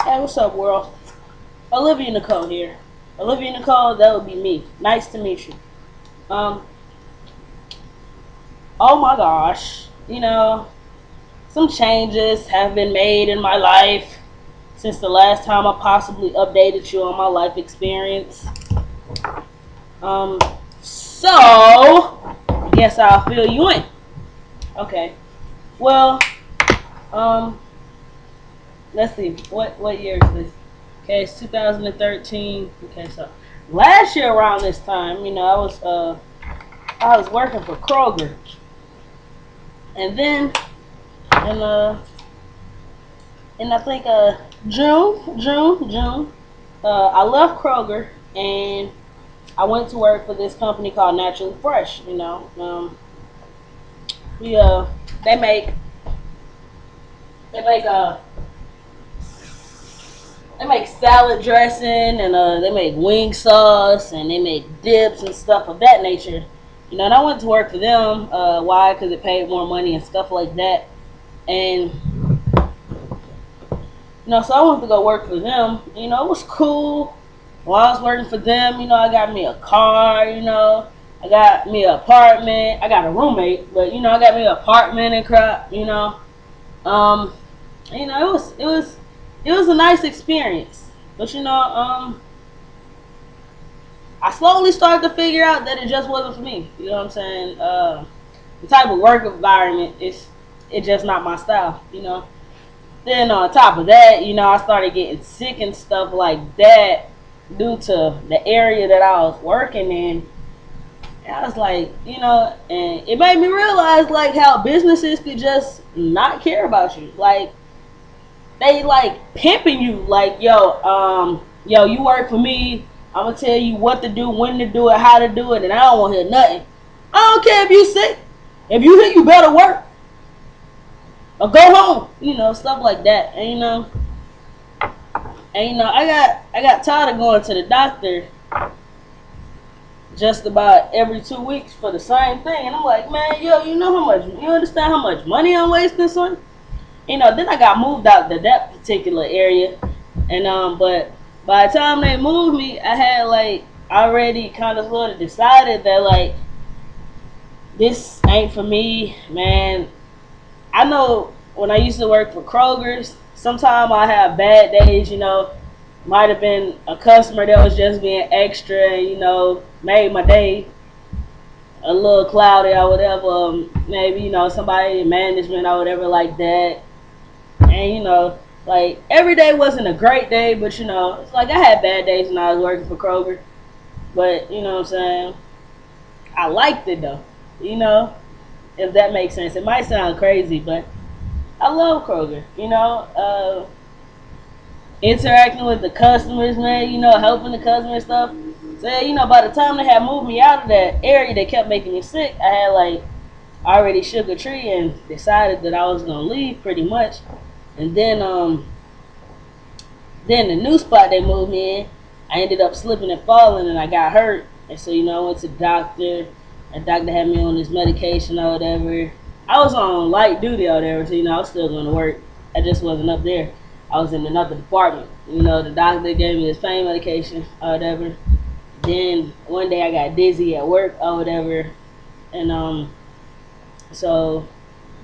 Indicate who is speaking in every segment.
Speaker 1: Hey, what's up, world? Olivia Nicole here. Olivia Nicole, that would be me. Nice to meet you. Um, oh my gosh, some changes have been made in my life since the last time I possibly updated you on my life experience. Um, so, guess I'll fill you in. Okay. Well, um, let's see. What year is this? Okay, it's 2013. Okay, so last year around this time, I was working for Kroger, and then in I think June, I left Kroger and I went to work for this company called Naturally Fresh. We they make they make they make salad dressing and they make wing sauce and they make dips and stuff of that nature. And I went to work for them. Why? Because it paid more money and stuff like that. And so I wanted to go work for them. It was cool. While I was working for them, I got me a car. I got me an apartment. I got a roommate, but I got me an apartment and crap. Um, it was a nice experience. But I slowly started to figure out that it just wasn't for me. You know what I'm saying? The type of work environment it's just not my style. Then on top of that, I started getting sick and stuff like that due to the area that I was working in. And I was like, and it made me realize like how businesses could just not care about you. Like they like pimping you like, yo, you work for me. I'm gonna tell you what to do, when to do it, how to do it, and I don't want to hear nothing. I don't care if you sick. If you hit, you better work or go home. Stuff like that. I got tired of going to the doctor just about every 2 weeks for the same thing, and I'm like, man, yo, you understand how much money I'm wasting, son? Then I got moved out to that particular area, and but by the time they moved me, I had like already kind of sort of decided that like this ain't for me, man. I know when I used to work for Kroger's, sometimes I have bad days. Might have been a customer that was just being extra, and made my day a little cloudy or whatever. Maybe somebody in management or whatever like that. And like every day wasn't a great day, but it's like I had bad days when I was working for Kroger. But what I'm saying, I liked it though. You know, if that makes sense. It might sound crazy, but I love Kroger. Interacting with the customers, man. Helping the customers stuff. So by the time they had moved me out of that area, they kept making me sick. I had like already shook a tree and decided that I was gonna leave pretty much. And then the new spot they moved me in, I ended up slipping and falling and I got hurt. And so I went to the doctor. The doctor had me on this medication or whatever. I was on light duty or whatever, so I was still going to work. I just wasn't up there. I was in another department. The doctor gave me this pain medication or whatever. Then one day I got dizzy at work or whatever, and so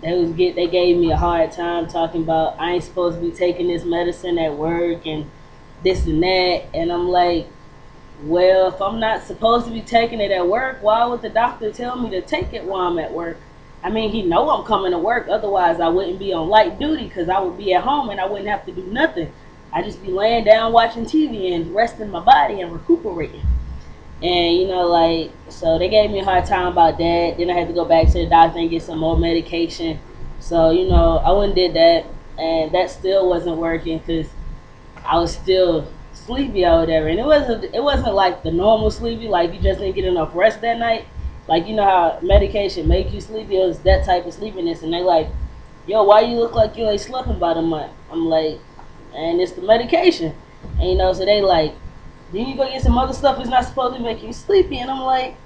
Speaker 1: they gave me a hard time talking about I ain't supposed to be taking this medicine at work and this and that. And I'm like, well, if I'm not supposed to be taking it at work, why would the doctor tell me to take it while I'm at work? I mean, he know I'm coming to work. Otherwise, I wouldn't be on light duty because I would be at home and I wouldn't have to do nothing. I just be laying down watching TV and resting my body and recuperating. And so they gave me a hard time about that. Then I had to go back to the doctor and get some more medication. So I went and did that, and that still wasn't working because I was still sleepy or whatever. And it wasn't like the normal sleepy, like you just didn't get enough rest that night. Like how medication make you sleepy. It was that type of sleepiness. And they like, yo, why you look like you ain't slept in about a month? I'm like, and it's the medication. And so they like, then you go get some other stuff that's not supposed to make you sleepy. And I'm like,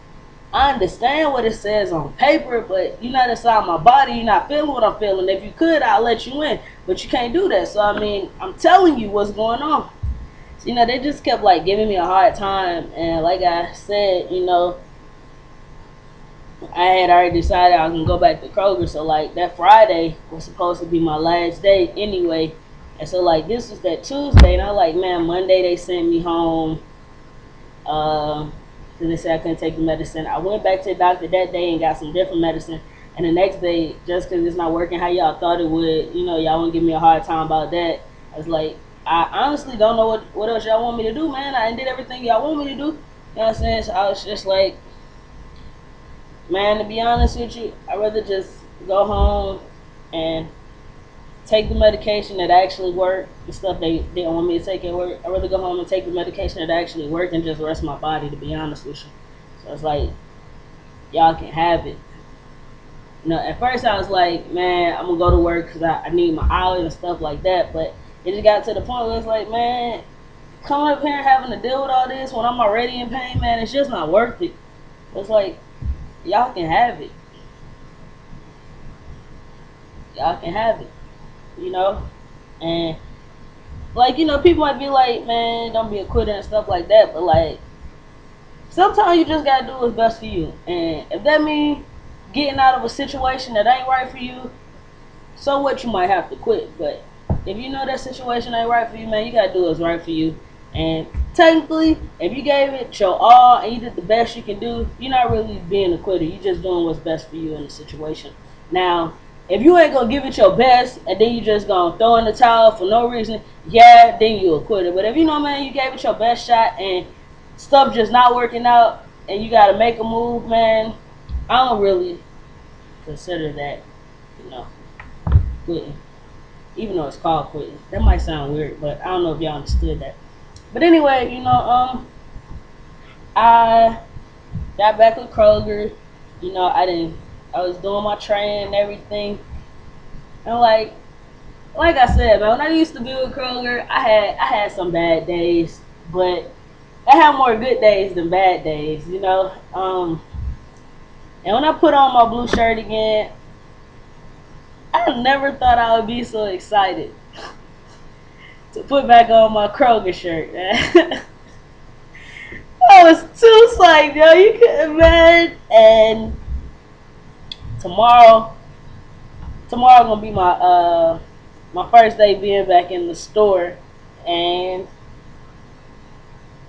Speaker 1: I understand what it says on paper, but you're not inside my body. You're not feeling what I'm feeling. If you could, I'll let you in, but you can't do that. So I mean, I'm telling you what's going on. So, they just kept like giving me a hard time, and like I said, I had already decided I was gonna go back to Kroger. So like that Friday was supposed to be my last day anyway, and so like this was that Tuesday, and I like, man, Monday they sent me home. So they said I couldn't take the medicine. I went back to the doctor that day and got some different medicine. And the next day, just because it's not working how y'all thought it would, y'all wouldn't give me a hard time about that. I was like, I honestly don't know what else y'all want me to do, man. I did everything y'all want me to do. You know what I'm saying? So I was just like, man, to be honest with you, I'd rather just go home and take the medication that actually work. The stuff they don't want me to take at work. I'd rather go home and take the medication that actually work and just rest my body, to be honest with you. So it's like, y'all can have it. At first I was like, man, I'm gonna go to work because I need my hours and stuff like that. But it just got to the point where it's like, man, coming up here and having to deal with all this when I'm already in pain, man, it's just not worth it. It's like, y'all can have it. Y'all can have it. And like, people might be like, man, don't be a quitter and stuff like that, but like, sometimes you just gotta do what's best for you. And if that means getting out of a situation that ain't right for you, so what, you might have to quit. But if you know that situation ain't right for you, man, you gotta do what's right for you. And technically, if you gave it your all and you did the best you can do, you're not really being a quitter. You're just doing what's best for you in the situation. Now, if you ain't gonna give it your best and then you just gonna throw in the towel for no reason, yeah, then you a quitter. But if man, you gave it your best shot and stuff just not working out and you gotta make a move, man, I don't really consider that, quitting. Even though it's called quitting. That might sound weird, but I don't know if y'all understood that. But anyway, I got back with Kroger. I was doing my training and everything. And like I said, man, when I used to be with Kroger, I had some bad days, but I had more good days than bad days, And when I put on my blue shirt again, I never thought I would be so excited to put back on my Kroger shirt, man. I was too psyched, yo. You couldn't imagine. And tomorrow gonna be my first day being back in the store, and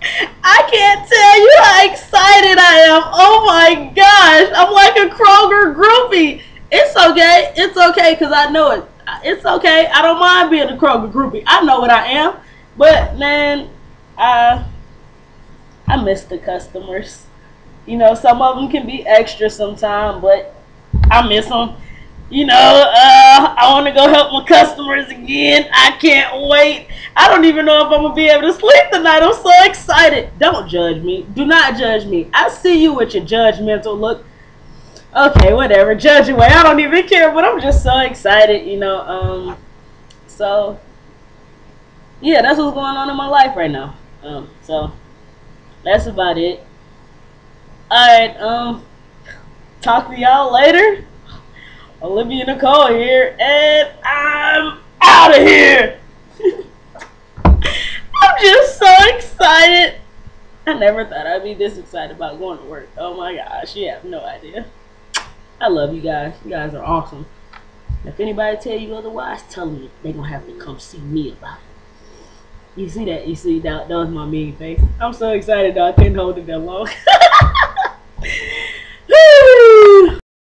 Speaker 1: I can't tell you how excited I am. Oh my gosh, I'm like a Kroger groupie. It's okay because I know it. It's okay. I don't mind being a Kroger groupie. I know what I am, but man, I miss the customers. Some of them can be extra sometimes, but I miss them. I want to go help my customers again. I can't wait. I don't even know if I'm going to be able to sleep tonight. I'm so excited. Don't judge me. Do not judge me. I see you with your judgmental look. Okay, whatever. Judge away. I don't even care, but I'm just so excited, So, yeah, that's what's going on in my life right now. So, that's about it. Alright, talk to y'all later. Olivia Nicole here, and I'm out of here. I'm just so excited. I never thought I'd be this excited about going to work. Oh my gosh, you have no idea. I love you guys. You guys are awesome. If anybody tell you otherwise, tell them they're going to have to come see me about it. You see that? You see that was my mean face. I'm so excited though. I couldn't hold it that long.